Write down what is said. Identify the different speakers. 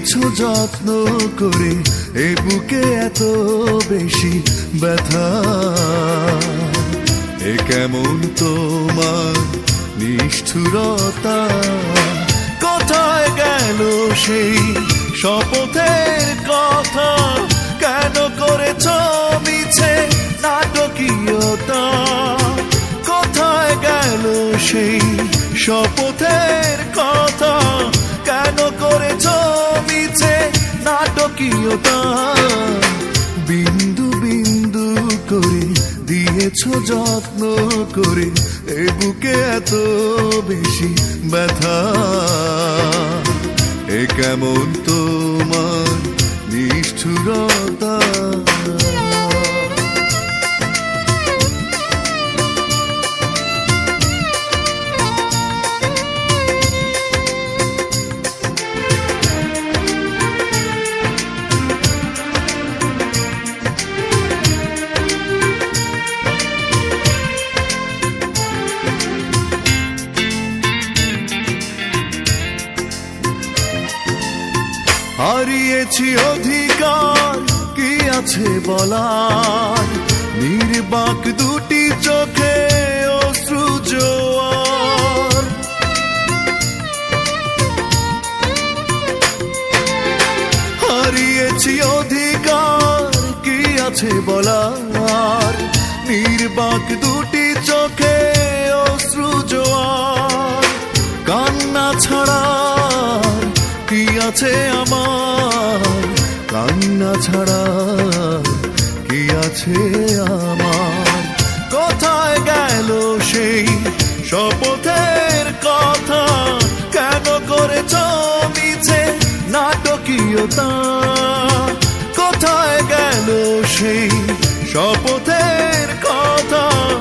Speaker 1: দিয়েছো যত্ন করে এ বুকে এত বেশি ব্যথা, এ কেমন তোমার নিষ্ঠুরতা? কোথায় গেল সেই শপথের কথা? কেন করেছ মিছে নাটকীয়তা? কোথায় গেল সেই শপথের কথা? কেন করেছ মিছে নাটকীয়তা? বিন্দু বিন্দু করে দিয়েছো যত্ন করে এ বুকে এত বেশি ব্যথা, এ কেমন তোমার নিষ্ঠুরতা? হারিয়েছি অধিকার কি আছে বলার, নির্বাক দুটি চোখে অশ্রু জোয়ার। হারিয়েছি অধিকার কি আছে বলার, নির্বাক দুটি চোখে অশ্রু জোয়ার। কান্না ছাড়া কি আছে আমার, কান্না ছাড়া কি আছে আমার? কোথায় গেল সেই শপথের কথা? কেন করেছ মিছে নাটকীয়তা? কোথায় গেল সেই শপথ